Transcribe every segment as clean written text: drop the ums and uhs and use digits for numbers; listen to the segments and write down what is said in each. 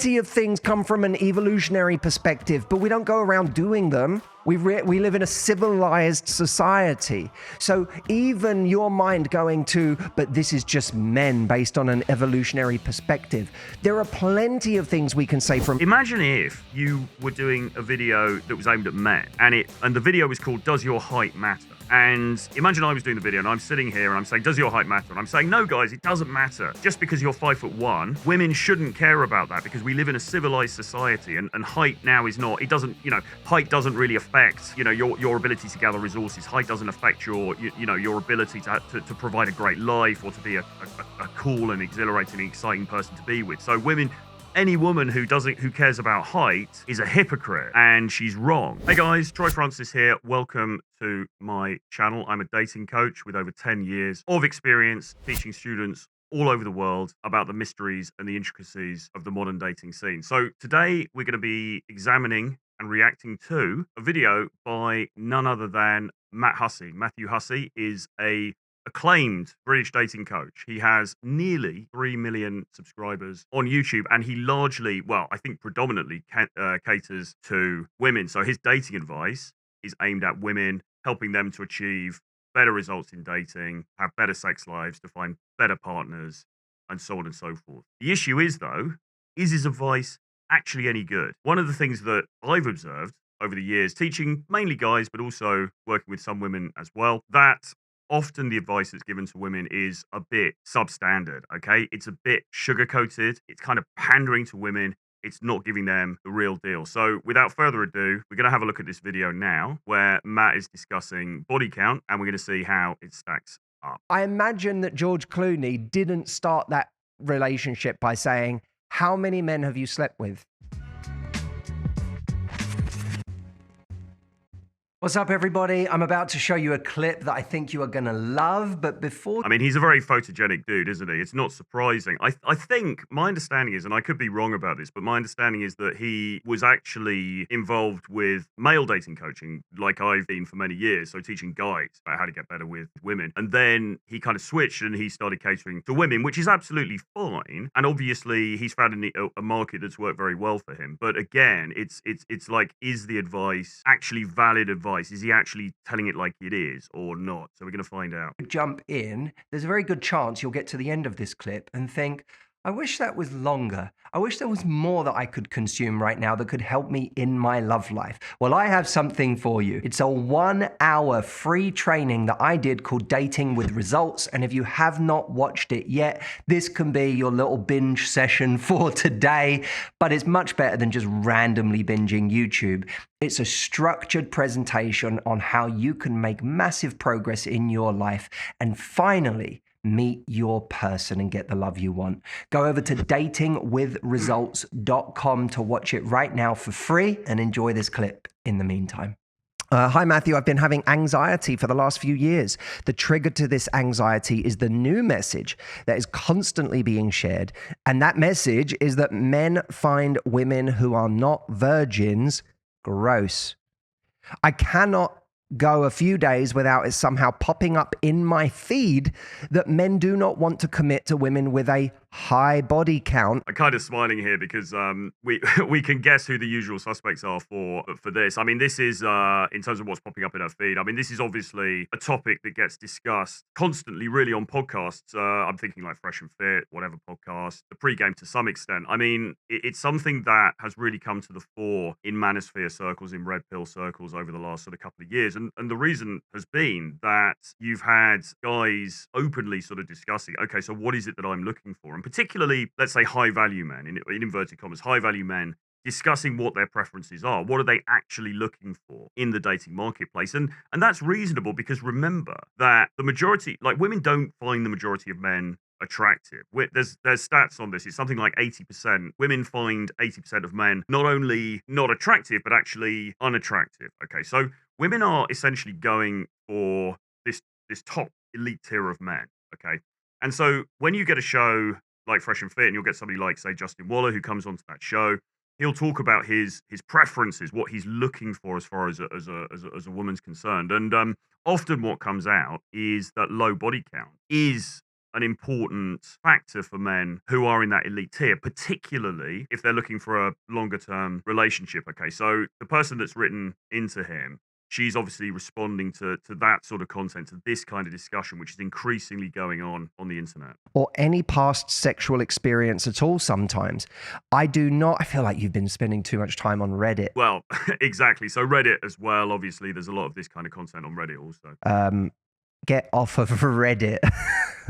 Plenty of things come from an evolutionary perspective, but we don't go around doing them. We live in a civilized society. So even your mind going to, but this is just men based on an evolutionary perspective, there are plenty of things we can say from... Imagine if you were doing a video that was aimed at men, and the video was called, Does Your Height Matter? And imagine I was doing the video and I'm sitting here and I'm saying, does your height matter? And I'm saying, no, guys, it doesn't matter. Just because you're 5'1", women shouldn't care about that because we live in a civilized society and height now is not, it doesn't, height doesn't really affect, your ability to gather resources. Height doesn't affect your ability to provide a great life or to be a cool and exhilarating and exciting person to be with. So women, any woman who cares about height is a hypocrite, and she's wrong. Hey guys, Troy Francis here. Welcome to my channel. I'm a dating coach with over 10 years of experience teaching students all over the world about the mysteries and the intricacies of the modern dating scene. So today we're going to be examining and reacting to a video by none other than Matt Hussey. Matthew Hussey is a acclaimed British dating coach. He has nearly 3 million subscribers on YouTube, and he largely, well, I think predominantly caters to women. So his dating advice is aimed at women, helping them to achieve better results in dating, have better sex lives, to find better partners, and so on and so forth. The issue is, though, is his advice actually any good? One of the things that I've observed over the years, teaching mainly guys, but also working with some women as well, that often the advice that's given to women is a bit substandard, okay? It's a bit sugar-coated. It's kind of pandering to women. It's not giving them the real deal. So without further ado, we're going to have a look at this video now where Matt is discussing body count, and we're going to see how it stacks up. I imagine that George Clooney didn't start that relationship by saying, how many men have you slept with? What's up, everybody? I'm about to show you a clip that I think you are going to love, but before... I mean, he's a very photogenic dude, isn't he? It's not surprising. I think, my understanding is, and I could be wrong about this, but my understanding is that he was actually involved with male dating coaching, like I've been for many years, so teaching guys about how to get better with women. And then he kind of switched and he started catering to women, which is absolutely fine. And obviously, he's found a market that's worked very well for him. But again, it's like, is the advice actually valid advice? Is he actually telling it like it is or not? So we're going to find out. Jump in, there's a very good chance you'll get to the end of this clip and think, I wish that was longer. I wish there was more that I could consume right now that could help me in my love life. Well, I have something for you. It's a 1-hour free training that I did called Dating with Results. And if you have not watched it yet, this can be your little binge session for today, but it's much better than just randomly binging YouTube. It's a structured presentation on how you can make massive progress in your life and finally meet your person and get the love you want. Go over to datingwithresults.com to watch it right now for free and enjoy this clip in the meantime. Hi, Matthew. I've been having anxiety for the last few years. The trigger to this anxiety is the new message that is constantly being shared. And that message is that men find women who are not virgins gross. I cannot go a few days without it somehow popping up in my feed that men do not want to commit to women with a high body count. I'm kind of smiling here because we can guess who the usual suspects are for this. I mean, this is in terms of what's popping up in our feed. I mean, this is obviously a topic that gets discussed constantly, really, on podcasts. I'm thinking like Fresh and Fit, whatever podcast, the pregame to some extent. I mean, it's something that has really come to the fore in manosphere circles, in red pill circles over the last sort of couple of years. And the reason has been that you've had guys openly sort of discussing, okay, so what is it that I'm looking for? And particularly, let's say, high-value men, in inverted commas, high-value men discussing what their preferences are. What are they actually looking for in the dating marketplace? And that's reasonable because remember that the majority, like women don't find the majority of men attractive. There's stats on this. It's something like 80%. Women find 80% of men not only not attractive, but actually unattractive. Okay, so women are essentially going for this top elite tier of men. Okay, and so when you get a show like Fresh and Fit, and you'll get somebody like, say, Justin Waller, who comes onto that show, he'll talk about his preferences, what he's looking for as far as a woman's concerned. And often what comes out is that low body count is an important factor for men who are in that elite tier, particularly if they're looking for a longer term relationship. Okay, so the person that's written into him, she's obviously responding to that sort of content, to this kind of discussion, which is increasingly going on the internet. Or any past sexual experience at all sometimes. I feel like you've been spending too much time on Reddit. Well, exactly. So Reddit as well, obviously, there's a lot of this kind of content on Reddit also. Get off of Reddit.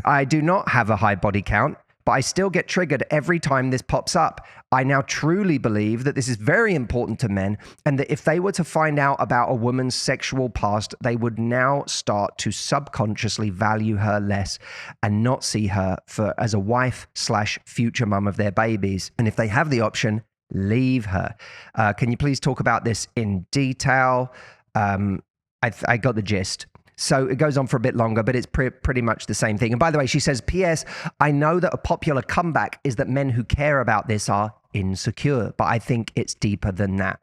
I do not have a high body count, but I still get triggered every time this pops up. I now truly believe that this is very important to men, and that if they were to find out about a woman's sexual past, they would now start to subconsciously value her less and not see her as a wife/future mum of their babies. And if they have the option, leave her. Can you please talk about this in detail? I got the gist. So it goes on for a bit longer, but it's pretty much the same thing. And by the way, she says, P.S. I know that a popular comeback is that men who care about this are insecure, but I think it's deeper than that.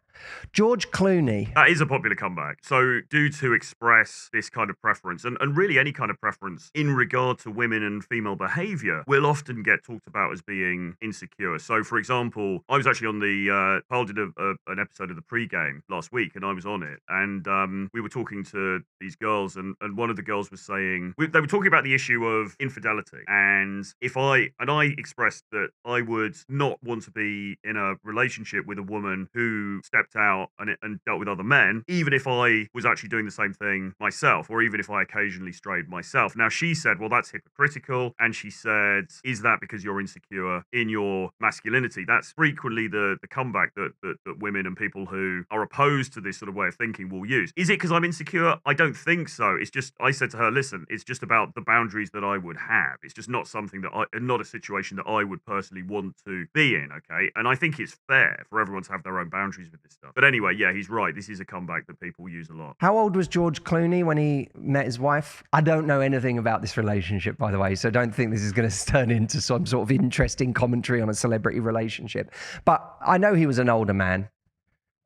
George Clooney. That is a popular comeback. So do to express this kind of preference, and really any kind of preference in regard to women and female behavior will often get talked about as being insecure. So for example, I was actually on the, Carl did an episode of the pregame last week, and I was on it, and we were talking to these girls, and one of the girls was saying, they were talking about the issue of infidelity, and I expressed that I would not want to be in a relationship with a woman who stepped out and dealt with other men, even if I was actually doing the same thing myself, or even if I occasionally strayed myself. Now, she said, well, that's hypocritical. And she said, is that because you're insecure in your masculinity? That's frequently the comeback that women and people who are opposed to this sort of way of thinking will use. Is it because I'm insecure? I don't think so. It's just, I said to her, listen, it's just about the boundaries that I would have. It's just not something not a situation that I would personally want to be in, okay? And I think it's fair for everyone to have their own boundaries with this stuff. But anyway, yeah, he's right. This is a comeback that people use a lot. How old was George Clooney when he met his wife? I don't know anything about this relationship, by the way, so don't think this is going to turn into some sort of interesting commentary on a celebrity relationship. But I know he was an older man.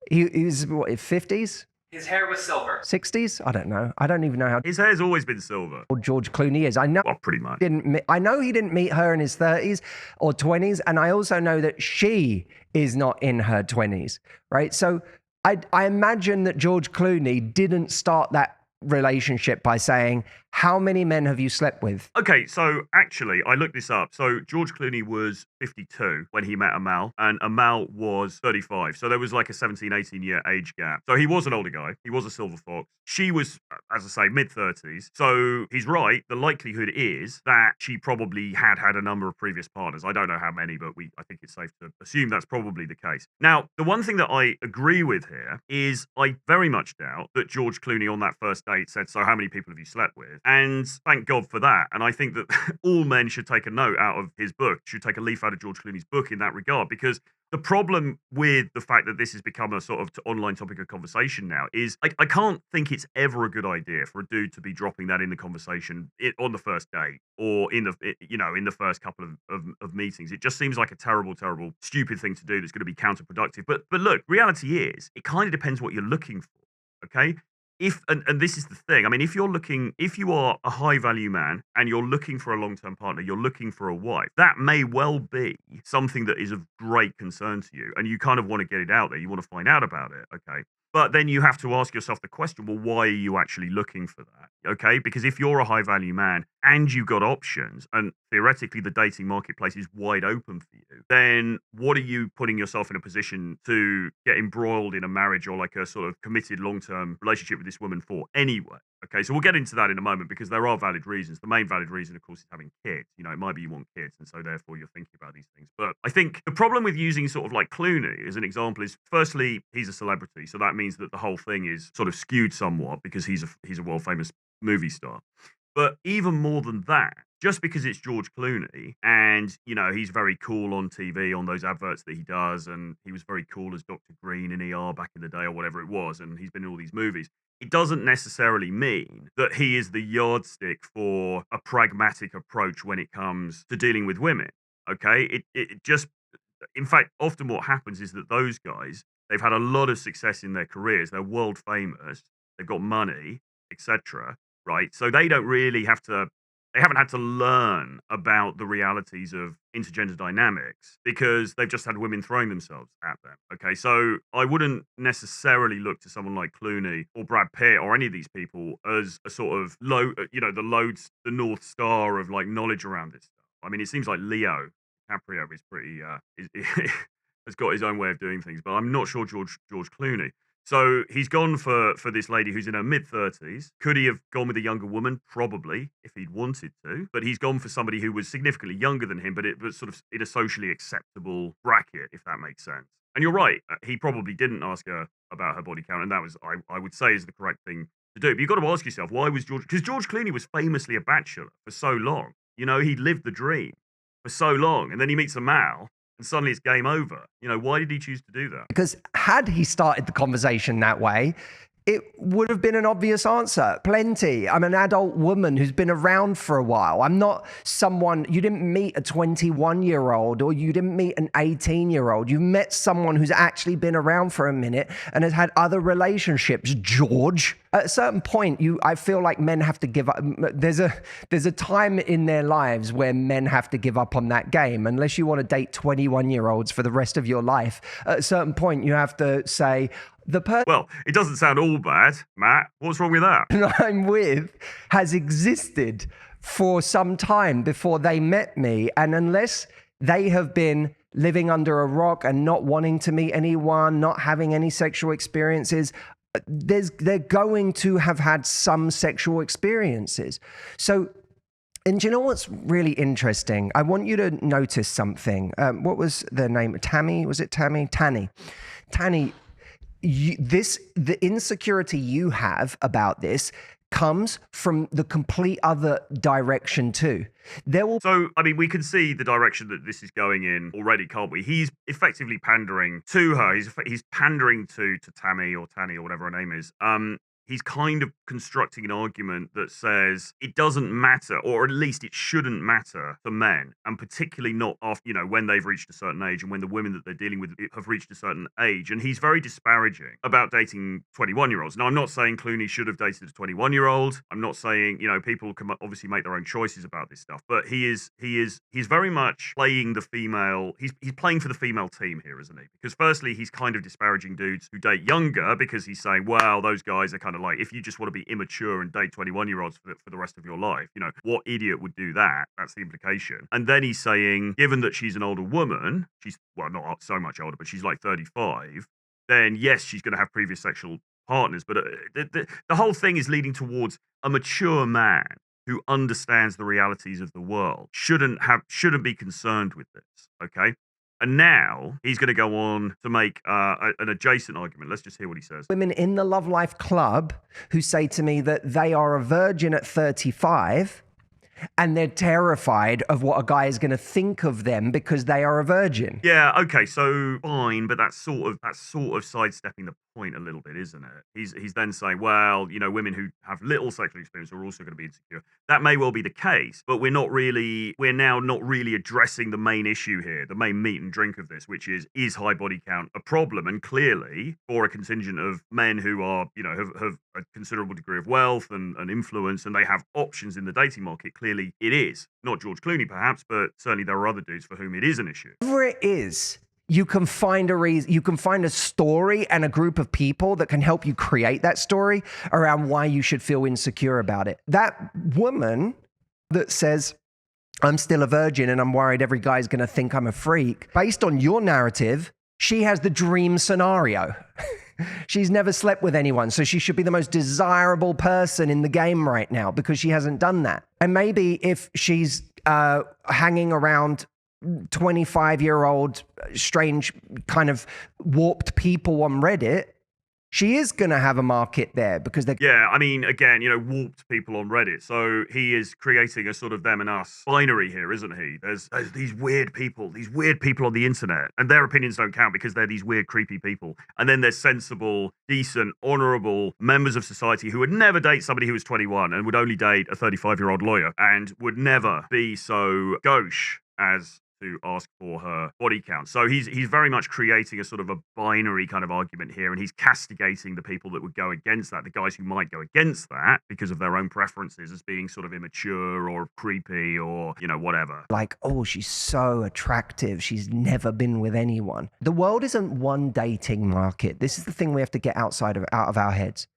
He was, what, 50s? His hair was silver. 60s? I don't know. I don't even know how His hair's always been silver. old George Clooney is. I know. Well, pretty much. I know he didn't meet her in his 30s or 20s, and I also know that she is not in her 20s, right? So I imagine that George Clooney didn't start that relationship by saying, how many men have you slept with? Okay, so actually, I looked this up. So George Clooney was 52 when he met Amal, and Amal was 35. So there was like a 17, 18-year age gap. So he was an older guy. He was a silver fox. She was, as I say, mid-30s. So he's right. The likelihood is that she probably had a number of previous partners. I don't know how many, but I think it's safe to assume that's probably the case. Now, the one thing that I agree with here is I very much doubt that George Clooney on that first date said, so how many people have you slept with? And thank God for that. And I think that all men should take a note out of his book, should take a leaf out of George Clooney's book in that regard, because the problem with the fact that this has become a sort of online topic of conversation now is I can't think it's ever a good idea for a dude to be dropping that in the conversation on the first date or in the first couple of meetings. It just seems like a terrible, terrible, stupid thing to do that's going to be counterproductive. But look, reality is it kind of depends what you're looking for. Okay. And this is the thing. I mean, if you are a high value man and you're looking for a long-term partner, you're looking for a wife, that may well be something that is of great concern to you. And you kind of want to get it out there. You want to find out about it. Okay. But then you have to ask yourself the question, well, why are you actually looking for that? Okay. Because if you're a high value man and you've got options and theoretically the dating marketplace is wide open for you, then what are you putting yourself in a position to get embroiled in a marriage or like a sort of committed long-term relationship with this woman for anyway? Okay, so we'll get into that in a moment because there are valid reasons. The main valid reason, of course, is having kids. You know, it might be you want kids, and so therefore you're thinking about these things. But I think the problem with using sort of like Clooney as an example is, firstly, he's a celebrity, so that means that the whole thing is sort of skewed somewhat because he's a world famous movie star. But even more than that, just because it's George Clooney and, you know, he's very cool on TV on those adverts that he does, and he was very cool as Dr. Green in ER back in the day or whatever it was, and he's been in all these movies, it doesn't necessarily mean that he is the yardstick for a pragmatic approach when it comes to dealing with women. Okay? It just, in fact, often what happens is that those guys, they've had a lot of success in their careers. They're world famous. They've got money, etc. Right? So they don't really have to they haven't had to learn about the realities of intergender dynamics because they've just had women throwing themselves at them. Okay, so I wouldn't necessarily look to someone like Clooney or Brad Pitt or any of these people as a sort of the North Star of like knowledge around this stuff. I mean, it seems like Leo DiCaprio is pretty has got his own way of doing things, but I'm not sure George Clooney. So he's gone for this lady who's in her mid-30s. Could he have gone with a younger woman? Probably, if he'd wanted to. But he's gone for somebody who was significantly younger than him, but it was sort of in a socially acceptable bracket, if that makes sense. And you're right, he probably didn't ask her about her body count, and that was, I would say, is the correct thing to do. But you've got to ask yourself, why was George... Because George Clooney was famously a bachelor for so long. You know, he lived the dream for so long, and then he meets a Mal, and suddenly it's game over. You know, why did he choose to do that? Because had he started the conversation that way, it would have been an obvious answer. Plenty. I'm an adult woman who's been around for a while. I'm not someone, you didn't meet a 21-year-old or you didn't meet an 18-year-old. You met someone who's actually been around for a minute and has had other relationships, George. At a certain point, I feel like men have to give up. There's a time in their lives where men have to give up on that game. Unless you want to date 21-year-olds for the rest of your life, at a certain point, you have to say, well, it doesn't sound all bad, Matt. What's wrong with that? I'm with has existed for some time before they met me. And unless they have been living under a rock and not wanting to meet anyone, not having any sexual experiences, they're going to have had some sexual experiences. So, and do you know what's really interesting? I want you to notice something. What was their name? Tammy? Was it Tammy? Tanny. The insecurity you have about this comes from the complete other direction too. So, I mean, we can see the direction that this is going in already, can't we? He's effectively pandering to her. He's pandering to Tammy or Tanny or whatever her name is. He's kind of constructing an argument that says it doesn't matter, or at least it shouldn't matter for men, and particularly not after, when they've reached a certain age and when the women that they're dealing with have reached a certain age. And he's very disparaging about dating 21-year-olds. Now, I'm not saying Clooney should have dated a 21-year-old. I'm not saying, people can obviously make their own choices about this stuff, but he's very much playing the female. He's playing for the female team here, isn't he? Because firstly, he's kind of disparaging dudes who date younger because he's saying, well, those guys are kind of like, if you just want to be immature and date 21-year-olds for the rest of your life, what idiot would do that? That's the implication. And then he's saying, given that she's an older woman, she's, well, not so much older, but she's like 35, then yes, she's going to have previous sexual partners. But the whole thing is leading towards a mature man who understands the realities of the world shouldn't be concerned with this, okay? And now he's going to go on to make an adjacent argument. Let's just hear what he says. Women in the Love Life Club who say to me that they are a virgin at 35 and they're terrified of what a guy is going to think of them because they are a virgin. Yeah, okay, so fine, but that's sort of sidestepping the point a little bit, isn't it? He's then saying, well, women who have little sexual experience are also going to be insecure. That may well be the case, but we're now not really addressing the main issue here, the main meat and drink of this, which is high body count a problem? And clearly, for a contingent of men who are, have a considerable degree of wealth and influence, and they have options in the dating market, clearly it is. Not George Clooney, perhaps, but certainly there are other dudes for whom it is an issue. Whatever it is, you can find a reason, you can find a story and a group of people that can help you create that story around why you should feel insecure about it. That woman that says, I'm still a virgin and I'm worried every guy's going to think I'm a freak, based on your narrative, she has the dream scenario. She's never slept with anyone, so she should be the most desirable person in the game right now because she hasn't done that. And maybe if she's hanging around 25-year-old strange kind of warped people on Reddit, she is going to have a market there because they're... Yeah, I mean, again, warped people on Reddit. So he is creating a sort of them and us binary here, isn't he? There's these weird people on the internet, and their opinions don't count because they're these weird, creepy people. And then there's sensible, decent, honorable members of society who would never date somebody who was 21 and would only date a 35-year-old lawyer and would never be so gauche as to ask for her body count. So he's very much creating a sort of a binary kind of argument here, and he's castigating the people that would go against that, the guys who might go against that because of their own preferences, as being sort of immature or creepy or, you know, whatever. Like, oh, she's so attractive, she's never been with anyone. The world isn't one dating market. This is the thing we have to get out of our heads.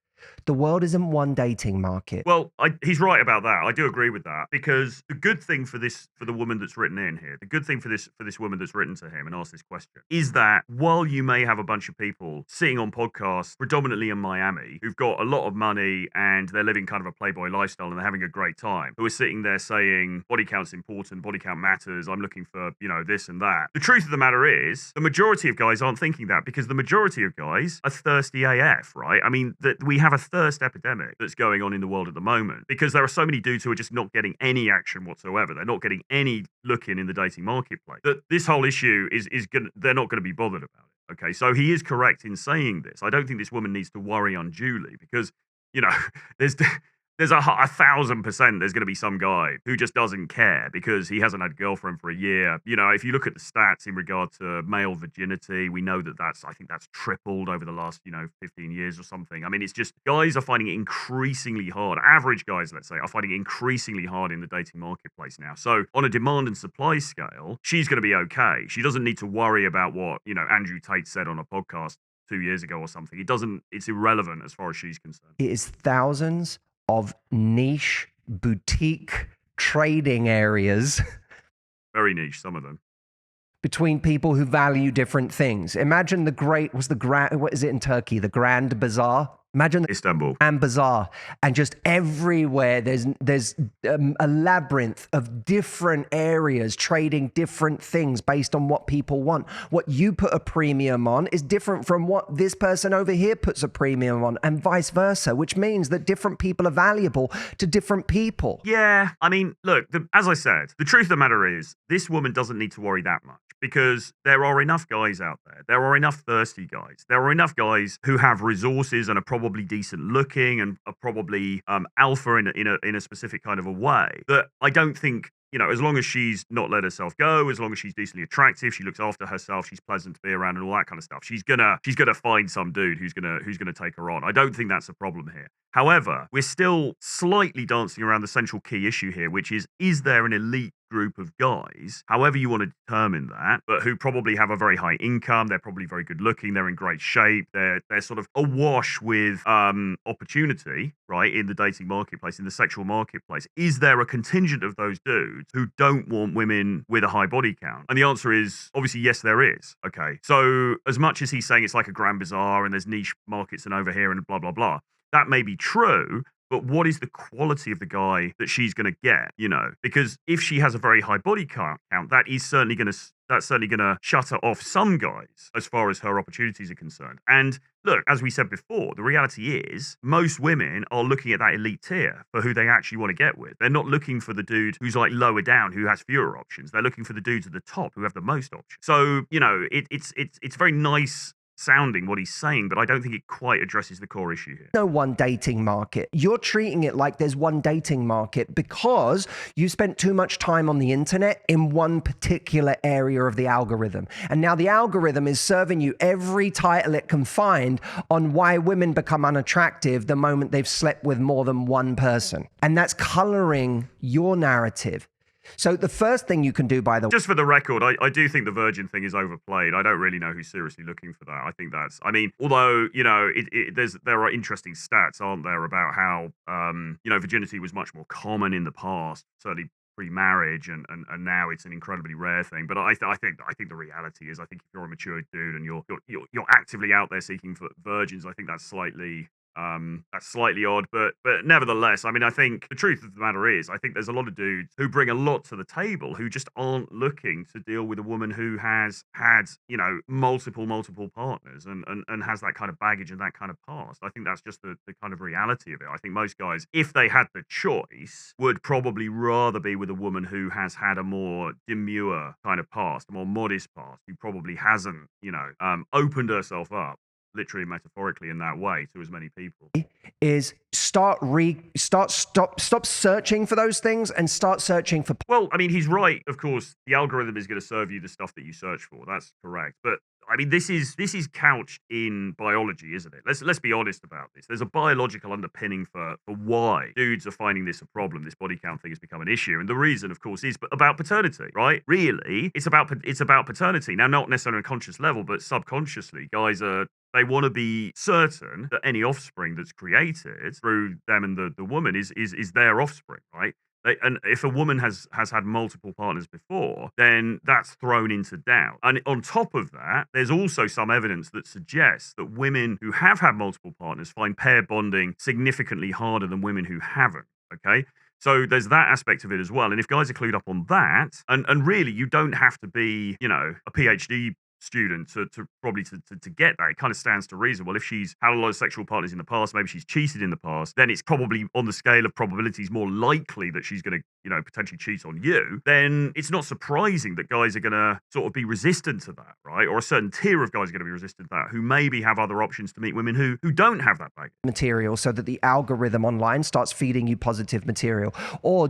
The world isn't one dating market. Well, he's right about that. I do agree with that, because the good thing for the woman that's written in here, the good thing for this woman that's written to him and asked this question, is that while you may have a bunch of people sitting on podcasts, predominantly in Miami, who've got a lot of money and they're living kind of a playboy lifestyle and they're having a great time, who are sitting there saying body count's important, body count matters, I'm looking for, you know, this and that. The truth of the matter is, the majority of guys aren't thinking that, because the majority of guys are thirsty AF, right? I mean, we have a thirst epidemic that's going on in the world at the moment, because there are so many dudes who are just not getting any action whatsoever. They're not getting any look in the dating marketplace. That this whole issue is gonna, they're not going to be bothered about it. Okay, so he is correct in saying this. I don't think this woman needs to worry unduly, because, you know, there's a 1,000% there's going to be some guy who just doesn't care because he hasn't had a girlfriend for a year. You know, if you look at the stats in regard to male virginity, we know that I think that's tripled over the last, 15 years or something. I mean, it's just, guys are finding it increasingly hard. Average guys, let's say, are finding it increasingly hard in the dating marketplace now. So on a demand and supply scale, she's going to be okay. She doesn't need to worry about what, Andrew Tate said on a podcast 2 years ago or something. It's irrelevant as far as she's concerned. It is thousands of niche boutique trading areas. Very niche, some of them. Between people who value different things. Imagine what is it in Turkey? The Grand Bazaar? Imagine Istanbul and Bazaar, and just everywhere there's a labyrinth of different areas trading different things based on what people want. What you put a premium on is different from what this person over here puts a premium on, and vice versa, which means that different people are valuable to different people. Yeah, I mean, look, as I said, the truth of the matter is, this woman doesn't need to worry that much, because there are enough guys out there. There are enough thirsty guys. There are enough guys who have resources and are probably decent looking and are probably alpha in a specific kind of a way, that I don't think, as long as she's not let herself go, as long as she's decently attractive, she looks after herself, she's pleasant to be around and all that kind of stuff, she's gonna find some dude who's gonna take her on. I don't think that's a problem here. However, we're still slightly dancing around the central key issue here, which is there an elite group of guys, however you want to determine that, but who probably have a very high income, they're probably very good looking, they're in great shape, they're sort of awash with opportunity, right, in the dating marketplace, in the sexual marketplace. Is there a contingent of those dudes who don't want women with a high body count? And the answer is obviously yes, there is. Okay, so as much as he's saying it's like a Grand Bazaar and there's niche markets and over here and blah blah blah, that may be true, but what is the quality of the guy that she's going to get? Because if she has a very high body count, that's certainly going to shut her off some guys as far as her opportunities are concerned. And look, as we said before, the reality is most women are looking at that elite tier for who they actually want to get with. They're not looking for the dude who's like lower down, who has fewer options. They're looking for the dudes at the top who have the most options. So, it's very nice sounding what he's saying, but I don't think it quite addresses the core issue here. No one dating market. You're treating it like there's one dating market because you spent too much time on the internet in one particular area of the algorithm. And now the algorithm is serving you every title it can find on why women become unattractive the moment they've slept with more than one person. And that's coloring your narrative. So the first thing you can do, by the way... Just for the record, I do think the virgin thing is overplayed. I don't really know who's seriously looking for that. I think although, there are interesting stats, aren't there, about how, virginity was much more common in the past, certainly pre-marriage, and now it's an incredibly rare thing. But I think the reality is, I think if you're a mature dude and you're actively out there seeking for virgins, I think that's slightly odd, but nevertheless, I mean, I think the truth of the matter is, I think there's a lot of dudes who bring a lot to the table who just aren't looking to deal with a woman who has had, multiple partners and has that kind of baggage and that kind of past. I think that's just the kind of reality of it. I think most guys, if they had the choice, would probably rather be with a woman who has had a more demure kind of past, a more modest past, who probably hasn't, opened herself up literally and metaphorically in that way to as many people. Is stop searching for those things and start searching for. Well, I mean, he's right. Of course, the algorithm is going to serve you the stuff that you search for. That's correct. But I mean, this is couched in biology, isn't it? Let's be honest about this. There's a biological underpinning for why dudes are finding this a problem. This body count thing has become an issue, and the reason, of course, is about paternity, right? Really, it's about paternity. Now, not necessarily on a conscious level, but subconsciously, guys they want to be certain that any offspring that's created through them and the woman is their offspring, right? And if a woman has had multiple partners before, then that's thrown into doubt. And on top of that, there's also some evidence that suggests that women who have had multiple partners find pair bonding significantly harder than women who haven't, okay? So there's that aspect of it as well. And if guys are clued up on that, and really you don't have to be, a PhD student to get that. It kind of stands to reason. Well, if she's had a lot of sexual partners in the past, maybe she's cheated in the past, then it's probably on the scale of probabilities more likely that she's going to, potentially cheat on you. Then it's not surprising that guys are going to sort of be resistant to that, right? Or a certain tier of guys are going to be resistant to that, who maybe have other options to meet women who don't have that baggage. Material, so that the algorithm online starts feeding you positive material, or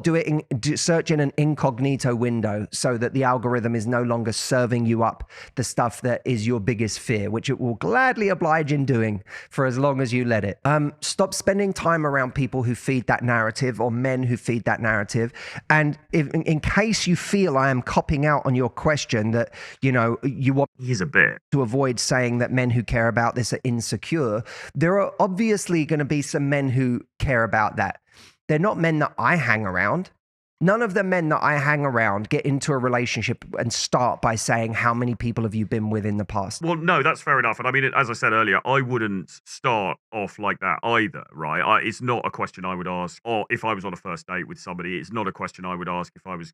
search in an incognito window so that the algorithm is no longer serving you up the stuff that is your biggest fear, which it will gladly oblige in doing for as long as you let it. Stop spending time around people who feed that narrative, or men who feed that narrative. And in case you feel I am copping out on your question that, you want He's a bit to avoid saying that men who care about this are insecure, there are obviously going to be some men who care about that. They're not men that I hang around. None of the men that I hang around get into a relationship and start by saying, how many people have you been with in the past? Well, no, that's fair enough. And I mean, as I said earlier, I wouldn't start off like that either, right? It's not a question I would ask, or if I was on a first date with somebody, it's not a question I would ask if I was,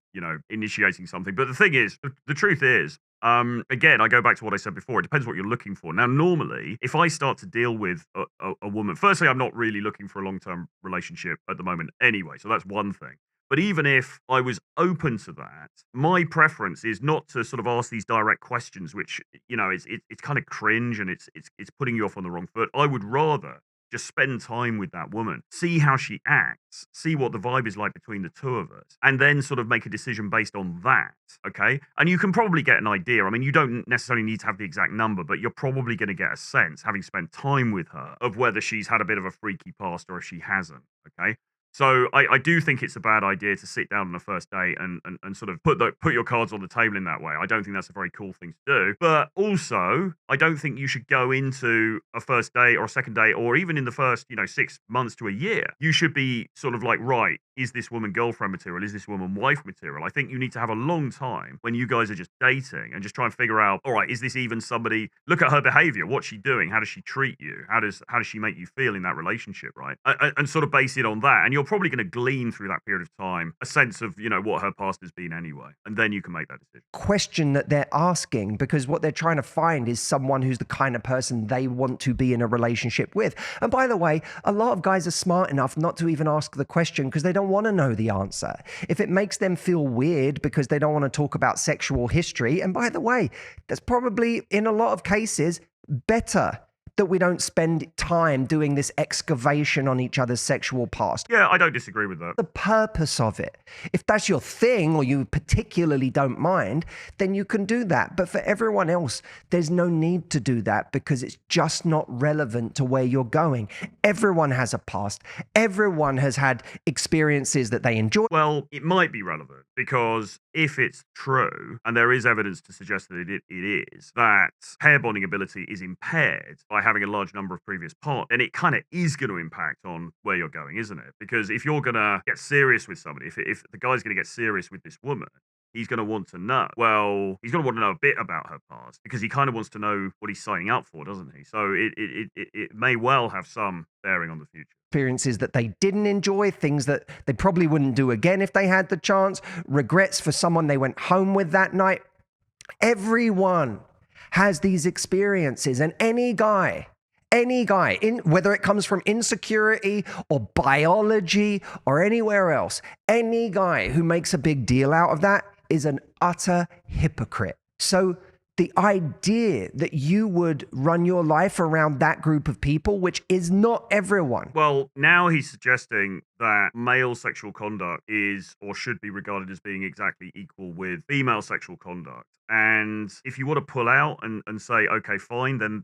initiating something. But the thing is, the truth is, again, I go back to what I said before. It depends what you're looking for. Now, normally, if I start to deal with a woman, firstly, I'm not really looking for a long-term relationship at the moment anyway. So that's one thing. But even if I was open to that, my preference is not to sort of ask these direct questions, which, it's kind of cringe and it's putting you off on the wrong foot. I would rather just spend time with that woman, see how she acts, see what the vibe is like between the two of us, and then sort of make a decision based on that, okay? And you can probably get an idea. I mean, you don't necessarily need to have the exact number, but you're probably going to get a sense, having spent time with her, of whether she's had a bit of a freaky past or if she hasn't, okay? So I do think it's a bad idea to sit down on a first date and sort of put your cards on the table in that way. I don't think that's a very cool thing to do. But also, I don't think you should go into a first date or a second date, or even in the first, 6 months to a year. You should be sort of like, right, is this woman girlfriend material? Is this woman wife material? I think you need to have a long time when you guys are just dating and just try and figure out, all right, is this even somebody? Look at her behavior. What's she doing? How does she treat you? How does she make you feel in that relationship, right? And sort of base it on that. And you're probably going to glean through that period of time a sense of, what her past has been anyway. And then you can make that decision. Question that they're asking, because what they're trying to find is someone who's the kind of person they want to be in a relationship with. And by the way, a lot of guys are smart enough not to even ask the question because they don't want to know the answer. If it makes them feel weird because they don't want to talk about sexual history, and by the way, that's probably in a lot of cases better that we don't spend time doing this excavation on each other's sexual past. Yeah, I don't disagree with that. The purpose of it. If that's your thing, or you particularly don't mind, then you can do that. But for everyone else, there's no need to do that because it's just not relevant to where you're going. Everyone has a past. Everyone has had experiences that they enjoy. Well, it might be relevant because if it's true, and there is evidence to suggest that it is, that pair bonding ability is impaired by having a large number of previous partners, then it kind of is going to impact on where you're going, isn't it? Because if you're going to get serious with somebody, if the guy's going to get serious with this woman, he's going to want to know. Well, he's going to want to know a bit about her past because he kind of wants to know what he's signing up for, doesn't he? So it may well have some bearing on the future. Experiences that they didn't enjoy, things that they probably wouldn't do again if they had the chance, regrets for someone they went home with that night. Everyone has these experiences, and any guy, whether it comes from insecurity or biology or anywhere else, any guy who makes a big deal out of that is an utter hypocrite. So the idea that you would run your life around that group of people, which is not everyone. Well, now he's suggesting that male sexual conduct is or should be regarded as being exactly equal with female sexual conduct. And if you want to pull out and say, okay, fine, then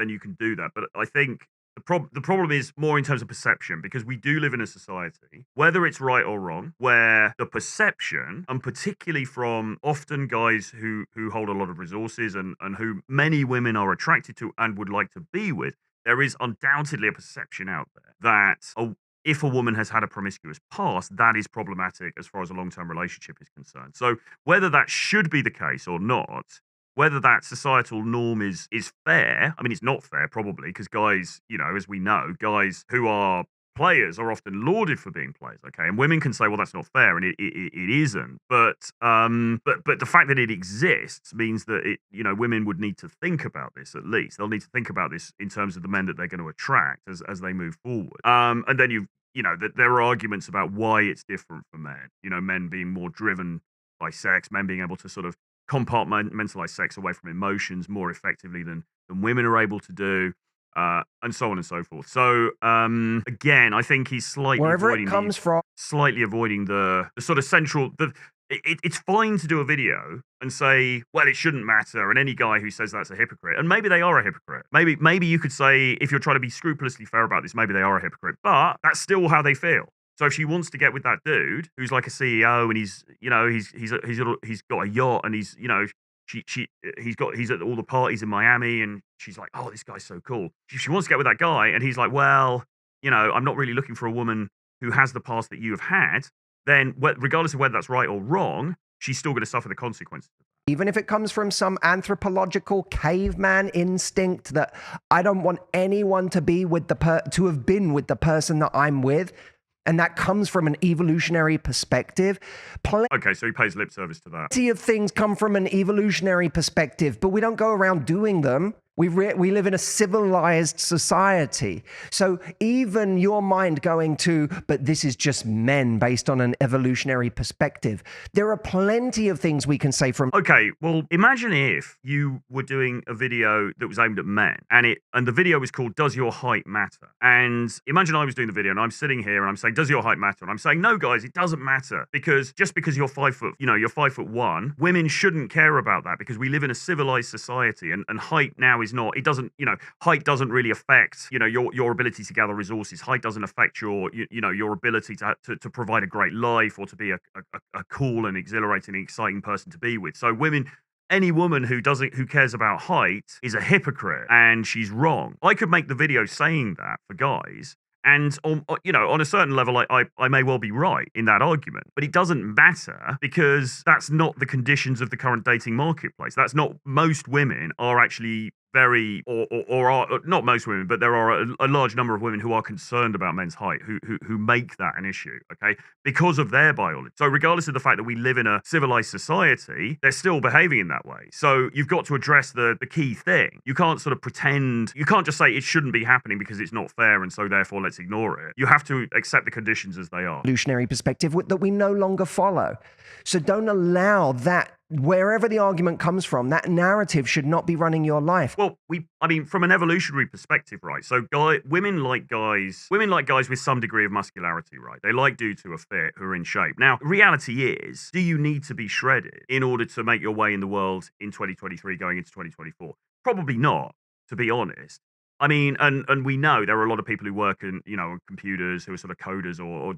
you can do that. But I think the problem is more in terms of perception, because we do live in a society, whether it's right or wrong, where the perception, and particularly from often guys who hold a lot of resources and who many women are attracted to and would like to be with, there is undoubtedly a perception out there that if a woman has had a promiscuous past, that is problematic as far as a long-term relationship is concerned. So whether that should be the case or not, whether that societal norm is fair, I mean, it's not fair probably, because guys, as we know, guys who are players are often lauded for being players, okay? And women can say, well, that's not fair, and it isn't. But the fact that it exists means that women would need to think about this at least. They'll need to think about this in terms of the men that they're going to attract as they move forward. And then there are arguments about why it's different for men. Men being more driven by sex, men being able to sort of compartmentalize sex away from emotions more effectively than women are able to do. And so on and so forth. So again, I think he's slightly avoiding the sort of central. It's fine to do a video and say, well, it shouldn't matter, and any guy who says that's a hypocrite, and maybe they are a hypocrite. Maybe you could say, if you're trying to be scrupulously fair about this, maybe they are a hypocrite, but that's still how they feel. So if she wants to get with that dude who's like a CEO and he's got a yacht and he's at all the parties in Miami and she's like, oh, this guy's so cool. If she wants to get with that guy and he's like, well, I'm not really looking for a woman who has the past that you have had, then regardless of whether that's right or wrong, she's still going to suffer the consequences. Even if it comes from some anthropological caveman instinct that I don't want anyone to be with to have been with the person that I'm with, and that comes from an evolutionary perspective. Okay, so he pays lip service to that. Plenty of things come from an evolutionary perspective, but we don't go around doing them. We live in a civilized society. So even your mind going to, but this is just men based on an evolutionary perspective. There are plenty of things we can say from... Okay, well, imagine if you were doing a video that was aimed at men and the video was called, Does Your Height Matter? And imagine I was doing the video and I'm sitting here and I'm saying, does your height matter? And I'm saying, no, guys, it doesn't matter, because just because you're 5 foot, you're 5'1", women shouldn't care about that, because we live in a civilized society and height now is not, it doesn't, height doesn't really affect, your ability to gather resources. Height doesn't affect your ability to provide a great life or to be a cool and exhilarating and exciting person to be with. So any woman who cares about height is a hypocrite, and she's wrong. I could make the video saying that for guys, and on a certain level, I may well be right in that argument, but it doesn't matter, because that's not the conditions of the current dating marketplace. That's not, most women are actually very, or are not most women, but there are a large number of women who are concerned about men's height, who make that an issue, okay, because of their biology. So regardless of the fact that we live in a civilized society, they're still behaving in that way. So you've got to address the key thing. You can't sort of pretend, you can't just say it shouldn't be happening because it's not fair and so therefore let's ignore it. You have to accept the conditions as they are. Evolutionary perspective that we no longer follow. So don't allow that. Wherever the argument comes from, that narrative should not be running your life. Well, from an evolutionary perspective, right? So women like guys with some degree of muscularity, right? They like dudes who are fit, who are in shape. Now, reality is, do you need to be shredded in order to make your way in the world in 2023 going into 2024? Probably not, to be honest. I mean, and we know there are a lot of people who work in, on computers who are sort of coders or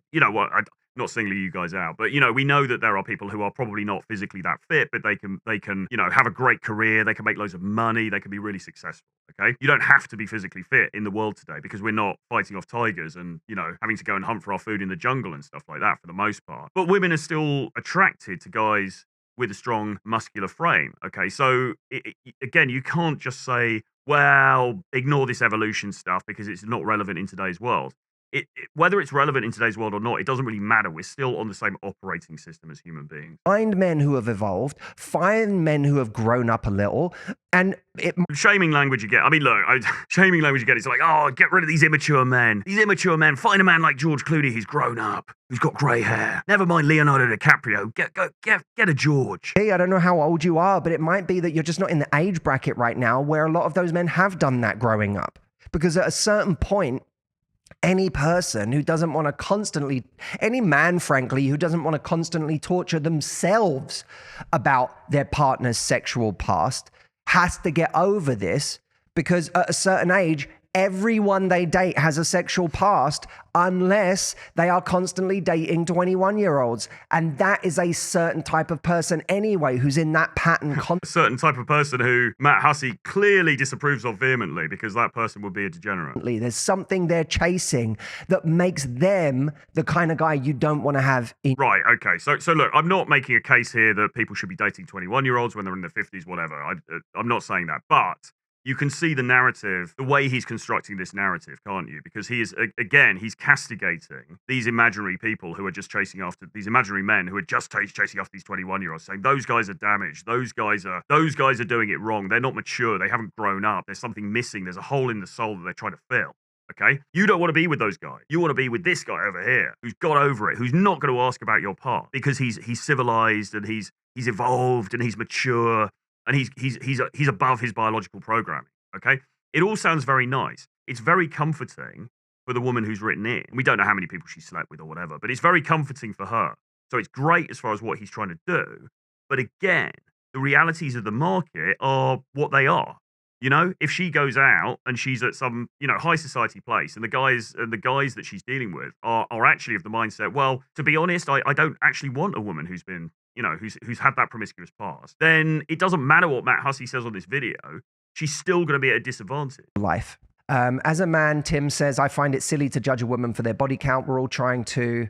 not singling you guys out, but we know that there are people who are probably not physically that fit, but they can have a great career, they can make loads of money, they can be really successful. Okay, you don't have to be physically fit in the world today, because we're not fighting off tigers and having to go and hunt for our food in the jungle and stuff like that for the most part. But women are still attracted to guys with a strong muscular frame. Okay, so again, you can't just say, well, ignore this evolution stuff because it's not relevant in today's world. whether it's relevant in today's world or not, it doesn't really matter. We're still on the same operating system as human beings. Find men who have evolved, find men who have grown up a little, and shaming language you get. I mean, look, shaming language you get. It's like, oh, get rid of these immature men. These immature men. Find a man like George Clooney who's grown up, who's got grey hair. Never mind Leonardo DiCaprio. Get a George. Hey, I don't know how old you are, but it might be that you're just not in the age bracket right now where a lot of those men have done that growing up. Because at a certain point, any person who doesn't want to constantly, any man, frankly, who doesn't want to constantly torture themselves about their partner's sexual past has to get over this, because at a certain age, everyone they date has a sexual past unless they are constantly dating 21-year-olds. And that is a certain type of person anyway, who's in that pattern. A certain type of person who Matt Hussey clearly disapproves of vehemently, because that person would be a degenerate. There's something they're chasing that makes them the kind of guy you don't want to have in. Right, okay. So look, I'm not making a case here that people should be dating 21-year-olds when they're in their 50s, whatever. I'm not saying that. But you can see the narrative, the way he's constructing this narrative, can't you? Because he is, again, he's castigating these imaginary people who are just chasing after, these imaginary men who are just chasing after these 21-year-olds, saying those guys are damaged, those guys are doing it wrong, they're not mature, they haven't grown up, there's something missing, there's a hole in the soul that they're trying to fill. Okay? You don't want to be with those guys. You want to be with this guy over here who's got over it, who's not going to ask about your past because he's civilized and he's evolved and he's mature. And he's above his biological programming, okay? It all sounds very nice. It's very comforting for the woman who's written in. We don't know how many people she slept with or whatever, but it's very comforting for her. So it's great as far as what he's trying to do. But again, the realities of the market are what they are. You know, if she goes out and she's at some, high society place and the guys that she's dealing with are actually of the mindset, well, to be honest, I don't actually want a woman who's been who's had that promiscuous past, then it doesn't matter what Matt Hussey says on this video. She's still going to be at a disadvantage. Life. As a man, Tim says, I find it silly to judge a woman for their body count. We're all trying to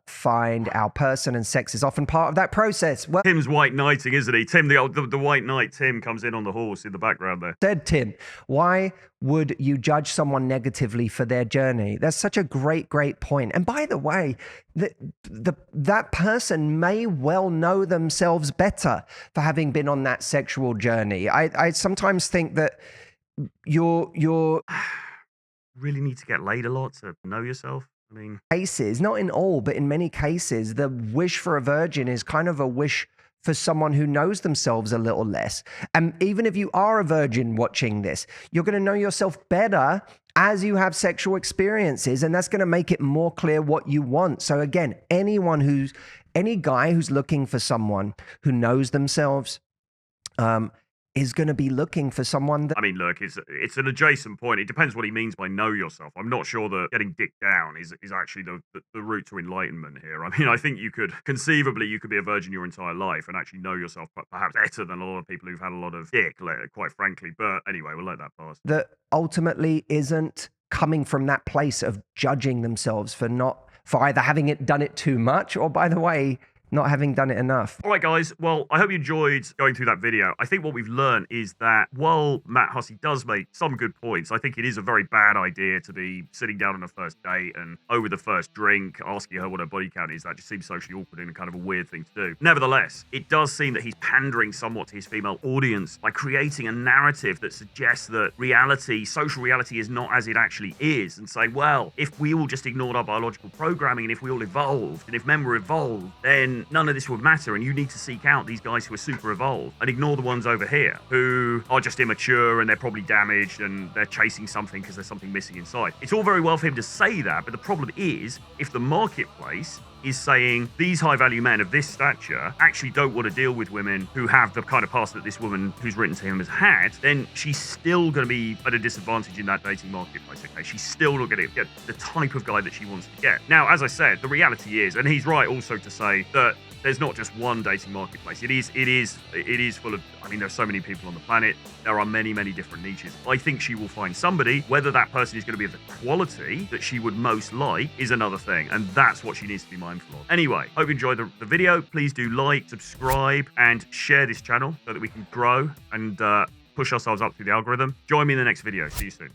find our person, and sex is often part of that process. Well, Tim's white knighting, isn't he? Tim, the white knight Tim comes in on the horse in the background there. Said Tim, why would you judge someone negatively for their journey? That's such a great point. And by the way, that person may well know themselves better for having been on that sexual journey. I sometimes think that you're really need to get laid a lot to know yourself. I mean, cases, not in all, but in many cases, the wish for a virgin is kind of a wish for someone who knows themselves a little less. And even if you are a virgin watching this, you're going to know yourself better as you have sexual experiences, and that's going to make it more clear what you want. So again, any guy who's looking for someone who knows themselves, is going to be looking for someone that... I mean, look, it's an adjacent point. It depends what he means by know yourself. I'm not sure that getting dick down is actually the route to enlightenment here. I mean, I think you could be a virgin your entire life and actually know yourself perhaps better than a lot of people who've had a lot of dick, quite frankly. But anyway, we'll let that pass. That ultimately isn't coming from that place of judging themselves for either having done it too much, or, by the way, not having done it enough. All right, guys. Well, I hope you enjoyed going through that video. I think what we've learned is that while Matt Hussey does make some good points, I think it is a very bad idea to be sitting down on a first date and over the first drink asking her what her body count is. That just seems socially awkward and kind of a weird thing to do. Nevertheless, it does seem that he's pandering somewhat to his female audience by creating a narrative that suggests that social reality is not as it actually is, and say, well, if we all just ignored our biological programming and if we all evolved and if men were evolved, then none of this would matter, and you need to seek out these guys who are super evolved and ignore the ones over here who are just immature and they're probably damaged and they're chasing something because there's something missing inside. It's all very well for him to say that, but the problem is if the marketplace is saying these high-value men of this stature actually don't want to deal with women who have the kind of past that this woman who's written to him has had, then she's still going to be at a disadvantage in that dating marketplace, okay? She's still not going to get the type of guy that she wants to get. Now, as I said, the reality is, and he's right also to say that there's not just one dating marketplace. It is full of, I mean, there's so many people on the planet. There are many, many different niches. I think she will find somebody. Whether that person is going to be of the quality that she would most like is another thing. And that's what she needs to be mindful of. Anyway, hope you enjoyed the video. Please do like, subscribe, and share this channel so that we can grow and push ourselves up through the algorithm. Join me in the next video. See you soon.